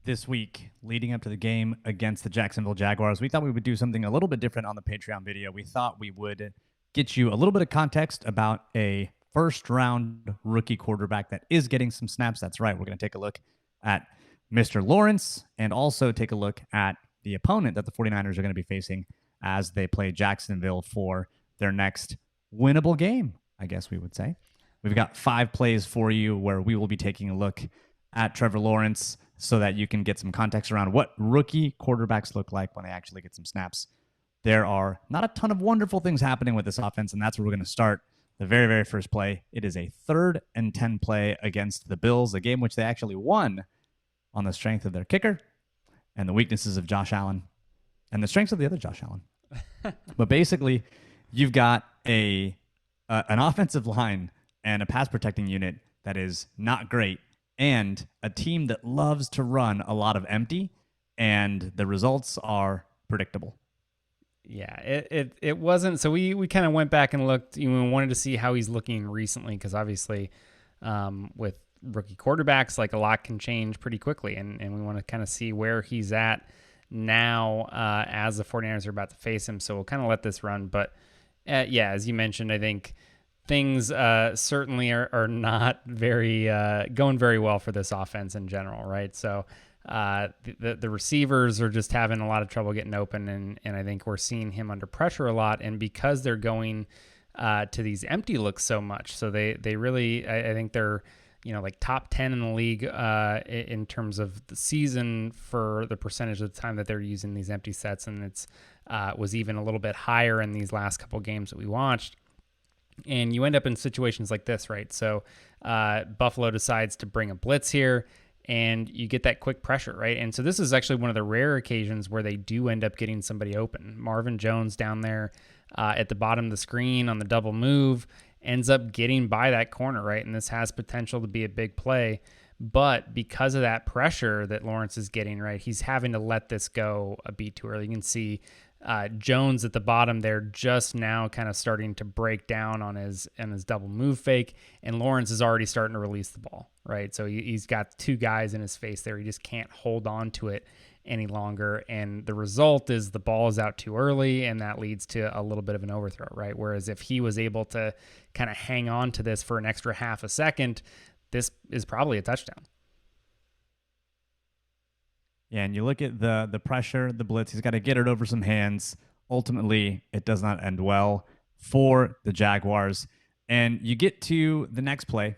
this week leading up to the game against the Jacksonville Jaguars, we thought we would do something a little bit different on the Patreon video. We thought we would get you a little bit of context about a first round rookie quarterback that is getting some snaps. That's right. We're going to take a look at Mr. Lawrence and also take a look at the opponent that the 49ers are going to be facing as they play Jacksonville for their next winnable game, I guess we would say. We've got 5 plays for you where we will be taking a look at Trevor Lawrence so that you can get some context around what rookie quarterbacks look like when they actually get some snaps. There are not a ton of wonderful things happening with this offense, and that's where we're going to start. The very, very first play, it is a 3rd and 10 play against the Bills, a game which they actually won on the strength of their kicker and the weaknesses of Josh Allen and the strengths of the other Josh Allen. But basically, you've got an offensive line and a pass protecting unit that is not great, and a team that loves to run a lot of empty, and the results are predictable. Yeah, it wasn't. So we kind of went back and looked. We wanted to see how he's looking recently, because obviously with rookie quarterbacks, like, a lot can change pretty quickly, and we want to kind of see where he's at now as the 49ers are about to face him. So we'll kind of let this run. But yeah, as you mentioned, I think things certainly are not very going very well for this offense in general, right? So the receivers are just having a lot of trouble getting open, and I think we're seeing him under pressure a lot. And because they're going to these empty looks so much, so they really, I think they're, like top 10 in the league in terms of the season for the percentage of the time that they're using these empty sets, and it's was even a little bit higher in these last couple games that we watched. And you end up in situations like this, right? So Buffalo decides to bring a blitz here, and you get that quick pressure, right? And so this is actually one of the rare occasions where they do end up getting somebody open. Marvin Jones down there at the bottom of the screen on the double move ends up getting by that corner, right? And this has potential to be a big play. But because of that pressure that Lawrence is getting, right, he's having to let this go a beat too early. You can see Jones at the bottom there just now kind of starting to break down on his double move fake, and Lawrence is already starting to release the ball, right? So he's got 2 guys in his face there. He just can't hold on to it any longer, and the result is the ball is out too early, and that leads to a little bit of an overthrow, right? Whereas if he was able to kind of hang on to this for an extra half a second, this is probably a touchdown. Yeah, and you look at the pressure, the blitz, he's got to get it over some hands. Ultimately, it does not end well for the Jaguars. And you get to the next play,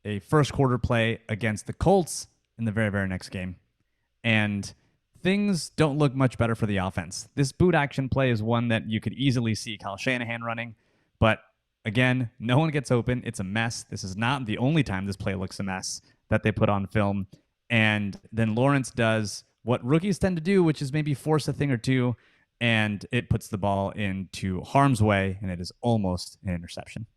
a first quarter play against the Colts in the very, very next game. And things don't look much better for the offense. This boot action play is one that you could easily see Kyle Shanahan running. But again, no one gets open. It's a mess. This is not the only time this play looks a mess that they put on film. And then Lawrence does what rookies tend to do, which is maybe force a thing or two, and it puts the ball into harm's way, and it is almost an interception.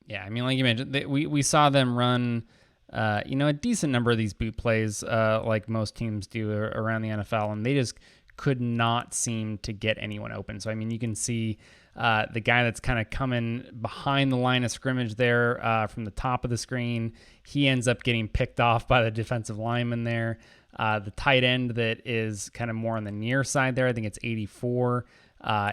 Yeah, I mean, like you mentioned, we saw them run, a decent number of these boot plays, like most teams do around the NFL, and they just could not seem to get anyone open. So, I mean, you can see the guy that's kind of coming behind the line of scrimmage there from the top of the screen, he ends up getting picked off by the defensive lineman there. The tight end that is kind of more on the near side there, I think it's 84.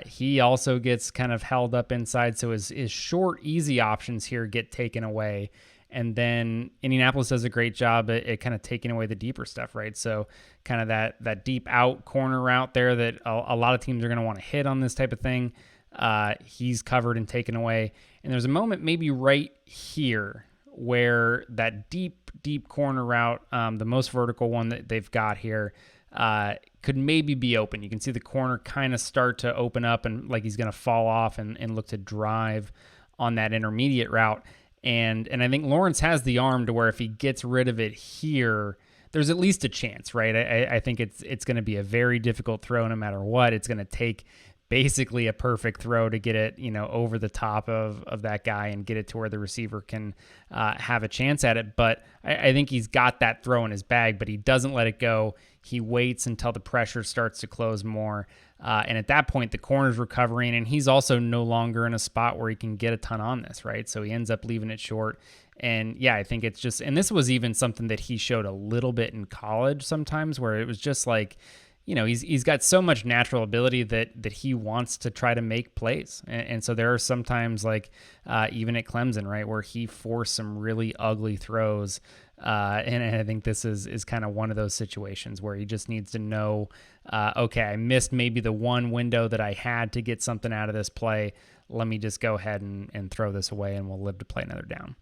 He also gets kind of held up inside. So his short, easy options here get taken away. And then Indianapolis does a great job at kind of taking away the deeper stuff, right? So kind of that deep out corner route there that a lot of teams are going to want to hit on this type of thing. He's covered and taken away. And there's a moment maybe right here where that deep corner route, the most vertical one that they've got here, could maybe be open. You can see the corner kind of start to open up and like he's going to fall off and look to drive on that intermediate route. And I think Lawrence has the arm to where if he gets rid of it here, there's at least a chance, right? I think it's going to be a very difficult throw no matter what. It's going to take basically a perfect throw to get it, over the top of that guy and get it to where the receiver can have a chance at it. But I think he's got that throw in his bag, but he doesn't let it go. He waits until the pressure starts to close more. And at that point, the corner's recovering, and he's also no longer in a spot where he can get a ton on this, right? So he ends up leaving it short, And yeah, I think it's just, and this was even something that he showed a little bit in college sometimes, where it was just like, he's got so much natural ability that he wants to try to make plays. And so there are sometimes like even at Clemson, right, where he forced some really ugly throws. And I think this is kind of one of those situations where he just needs to know, okay, I missed maybe the one window that I had to get something out of this play. Let me just go ahead and throw this away, and we'll live to play another down.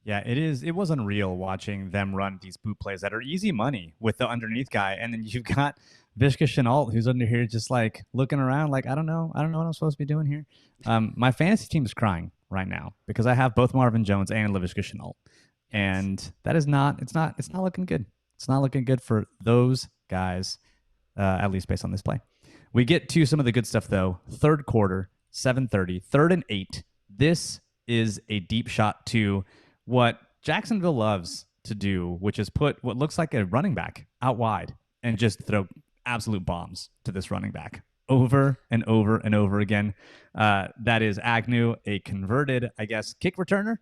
Yeah, it is. It was unreal watching them run these boot plays that are easy money with the underneath guy, and then you've got Vishka Chenault who's under here just like looking around, like I don't know what I'm supposed to be doing here. My fantasy team is crying right now because I have both Marvin Jones and Laviska Chenault, and that is not. It's not looking good. It's not looking good for those guys, at least based on this play. We get to some of the good stuff though. Third quarter, 7:30, 3rd and 8. This is a deep shot to what Jacksonville loves to do, which is put what looks like a running back out wide and just throw absolute bombs to this running back over and over and over again. That is Agnew, a converted, I guess, kick returner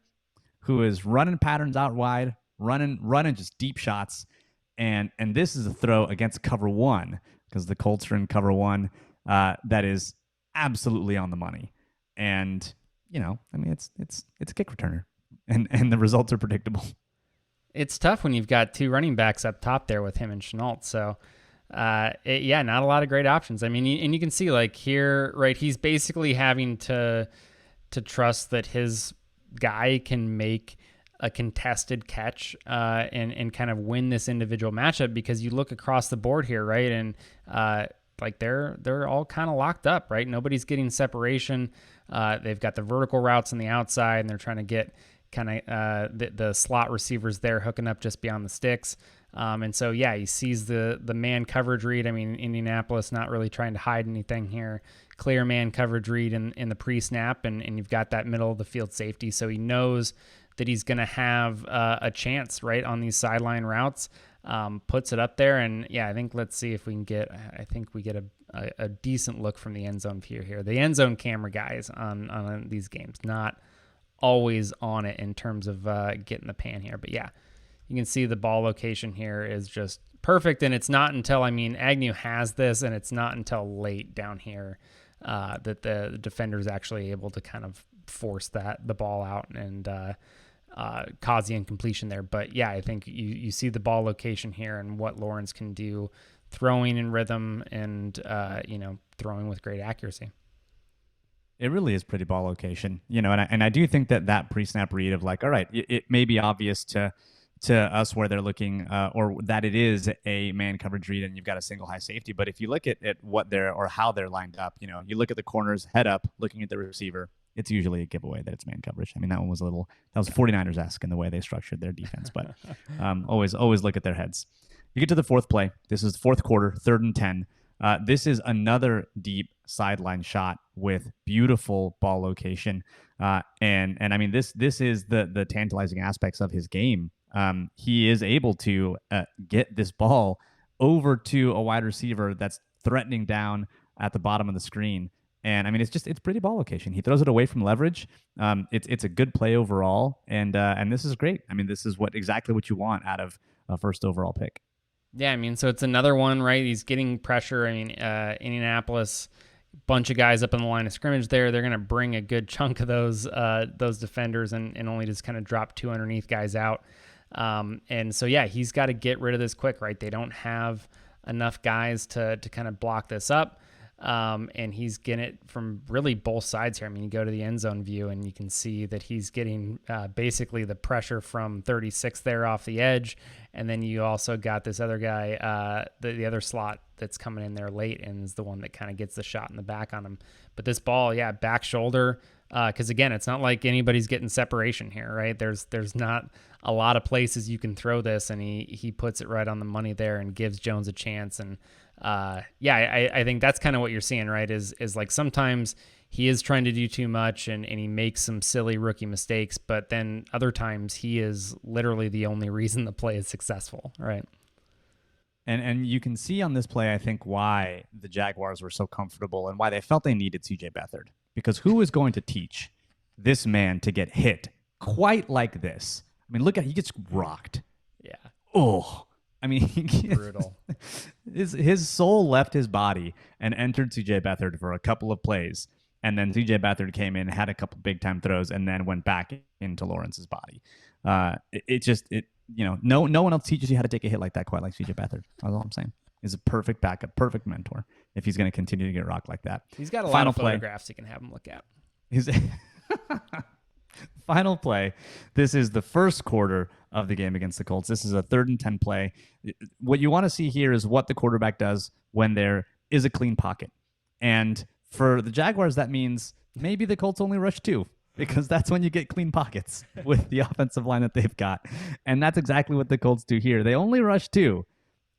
who is running patterns out wide, running just deep shots. And this is a throw against cover one because the Colts are in cover one. That is absolutely on the money. And, I mean, it's a kick returner. And the results are predictable. It's tough when you've got two running backs up top there with him and Chenault. So, not a lot of great options. I mean, and you can see like here, right, he's basically having to trust that his guy can make a contested catch and kind of win this individual matchup, because you look across the board here, right, and like they're all kind of locked up, right? Nobody's getting separation. They've got the vertical routes on the outside, and they're trying to get kind of the slot receivers there hooking up just beyond the sticks. And so, yeah, he sees the man coverage read. I mean, Indianapolis not really trying to hide anything here. Clear man coverage read in the pre-snap, and you've got that middle of the field safety. So he knows that he's going to have a chance, right, on these sideline routes. Puts it up there, and yeah, I think let's see if we can get. I think we get a decent look from the end zone view here. The end zone camera guys on these games not always on it in terms of getting the pan here, but yeah, you can see the ball location here is just perfect, and it's not until Agnew has this, and it's not until late down here that the defender is actually able to kind of force the ball out and cause the incompletion there. But yeah, I think you see the ball location here and what Lawrence can do, throwing in rhythm and throwing with great accuracy. It really is pretty ball location, and I do think that pre-snap read of like, all right, it may be obvious to us where they're looking or that it is a man coverage read and you've got a single high safety. But if you look at what they're or how they're lined up, you look at the corners head up, looking at the receiver, it's usually a giveaway that it's man coverage. I mean, that was 49ers-esque in the way they structured their defense, but always look at their heads. You get to the fourth play. This is the fourth quarter, 3rd and 10. This is another deep sideline shot with beautiful ball location. And I mean, this is the tantalizing aspects of his game. He is able to get this ball over to a wide receiver that's threatening down at the bottom of the screen. And I mean, it's pretty ball location. He throws it away from leverage. It's a good play overall. And this is great. I mean, this is exactly what you want out of a first overall pick. Yeah, I mean, so it's another one, right? He's getting pressure. I mean, Indianapolis, bunch of guys up on the line of scrimmage there. They're going to bring a good chunk of those defenders and only just kind of drop two underneath guys out. And so, yeah, he's got to get rid of this quick, right? They don't have enough guys to kind of block this up. And he's getting it from really both sides here. I mean, you go to the end zone view and you can see that he's getting basically the pressure from 36 there off the edge. And then you also got this other guy, the other slot that's coming in there late and is the one that kind of gets the shot in the back on him. But this ball, yeah, back shoulder. Because again, it's not like anybody's getting separation here, right? There's not a lot of places you can throw this, and he puts it right on the money there and gives Jones a chance. And I think that's kind of what you're seeing, right? Is like sometimes he is trying to do too much and he makes some silly rookie mistakes, but then other times he is literally the only reason the play is successful, right? And you can see on this play, I think, why the Jaguars were so comfortable and why they felt they needed C.J. Beathard. Because who is going to teach this man to get hit quite like this. I mean, look at he gets rocked. Yeah, Oh, I mean, brutal. his soul left his body and entered CJ Beathard for a couple of plays. And then CJ Beathard came in, had a couple big time throws, and then went back into Lawrence's body. No one else teaches you how to take a hit like that quite like CJ Beathard. That's all I'm saying. He's a perfect backup, perfect mentor if he's going to continue to get rocked like that. He's got a Final lot of play. photographs you can have him look at. He's Final play. This is the first quarter of the game against the Colts. This is a 3rd and 10 play. What you want to see here is what the quarterback does when there is a clean pocket. And for the Jaguars, that means maybe the Colts only rush 2, because that's when you get clean pockets with the offensive line that they've got. And that's exactly what the Colts do here. They only rush 2.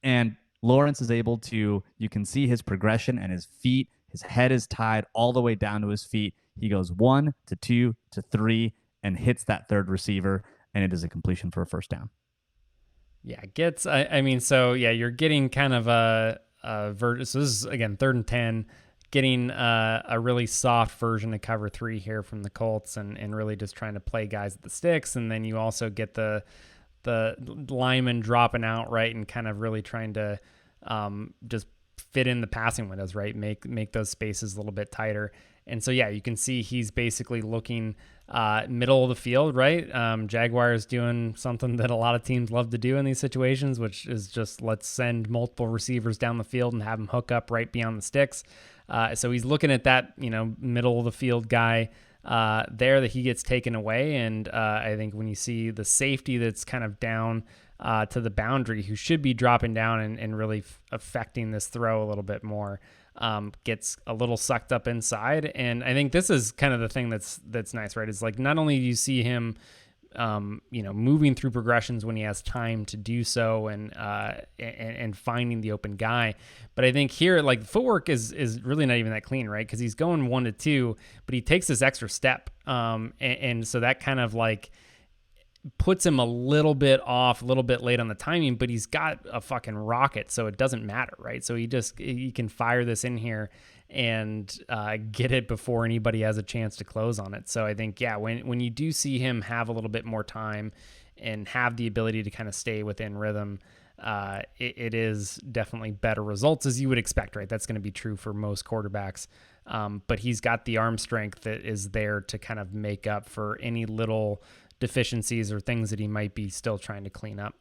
And Lawrence is able to, you can see his progression and his feet. His head is tied all the way down to his feet. He goes 1 to 2 to 3 and hits that 3rd receiver, and it is a completion for a first down. Yeah, you're getting kind of so this is, again, 3rd and 10, getting a really soft version of cover 3 here from the Colts, and really just trying to play guys at the sticks. And then you also get the lineman dropping out, right, and kind of really trying to just fit in the passing windows, right, make those spaces a little bit tighter. And so, yeah, you can see he's basically looking middle of the field, right? Jaguars doing something that a lot of teams love to do in these situations, which is just let's send multiple receivers down the field and have them hook up right beyond the sticks. So he's looking at that, middle of the field guy there that he gets taken away. And I think when you see the safety that's kind of down to the boundary, who should be dropping down and really affecting this throw a little bit more, gets a little sucked up inside. And I think this is kind of the thing that's nice, right? It's like, not only do you see him, moving through progressions when he has time to do so, and finding the open guy, but I think here, like, footwork is really not even that clean, right? Because he's going 1 to 2, but he takes this extra step, and so that kind of like puts him a little bit off, a little bit late on the timing, but he's got a fucking rocket, so it doesn't matter, right? So he can fire this in here and get it before anybody has a chance to close on it. So I think, yeah, when you do see him have a little bit more time and have the ability to kind of stay within rhythm, it is definitely better results, as you would expect, right? That's going to be true for most quarterbacks. But he's got the arm strength that is there to kind of make up for any little deficiencies or things that he might be still trying to clean up.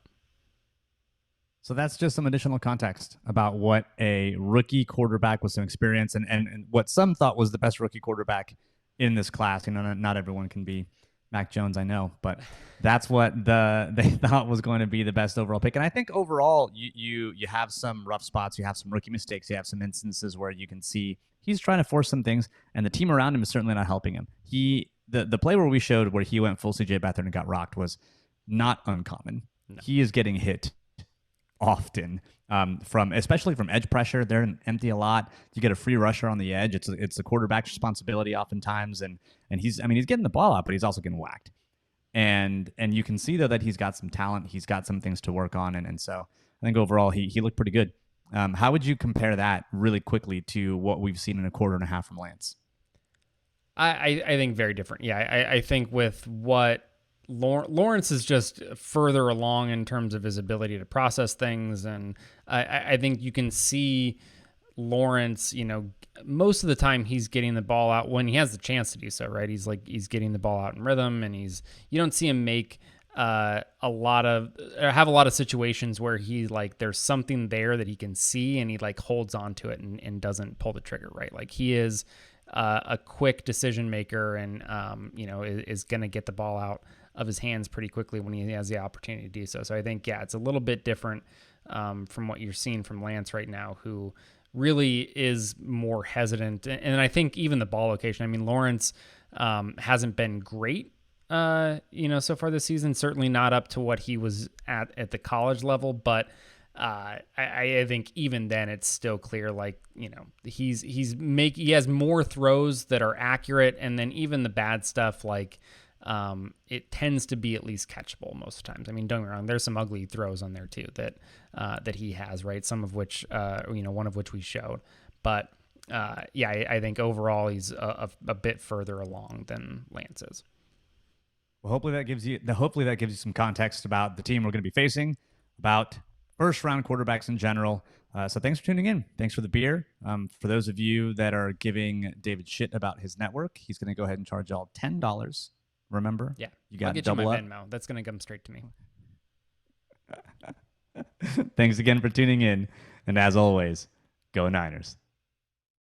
So that's just some additional context about what a rookie quarterback with some experience and what some thought was the best rookie quarterback in this class. Not everyone can be Mac Jones, I know, but that's what they thought was going to be the best overall pick. And I think overall, you have some rough spots, you have some rookie mistakes, you have some instances where you can see he's trying to force some things, and the team around him is certainly not helping him. The play where we showed where he went full CJ Beathard and got rocked was not uncommon. No. He is getting hit often, especially from edge pressure. They're empty a lot. You get a free rusher on the edge. It's the quarterback's responsibility oftentimes, and he's getting the ball out, but he's also getting whacked. And you can see though that he's got some talent. He's got some things to work on, and so I think overall he looked pretty good. How would you compare that really quickly to what we've seen in a quarter and a half from Lance? I think very different. Yeah, I think with what Lawrence is just further along in terms of his ability to process things, and I think you can see Lawrence, most of the time he's getting the ball out when he has the chance to do so, right? He's getting the ball out in rhythm, and you don't see him make have a lot of situations where he, like, there's something there that he can see and he like holds on to it and doesn't pull the trigger, right? Like, he is a quick decision maker, and is going to get the ball out of his hands pretty quickly when he has the opportunity to do so. So I think, yeah, it's a little bit different from what you're seeing from Lance right now, who really is more hesitant. And I think even the ball location, I mean, Lawrence hasn't been great, so far this season, certainly not up to what he was at the college level, but I think even then it's still clear, like, he has more throws that are accurate, and then even the bad stuff, like, it tends to be at least catchable most times. I mean, don't get me wrong, there's some ugly throws on there too that he has, right? Some of which, one of which we showed, but I think overall he's a bit further along than Lance is. Well, hopefully that gives you some context about the team we're going to be facing, about first round quarterbacks in general. So thanks for tuning in. Thanks for the beer. For those of you that are giving David shit about his network, he's going to go ahead and charge y'all $10. Remember? Yeah, you got I'll get double you my up. Venmo. That's going to come straight to me. Thanks again for tuning in, and as always, go Niners.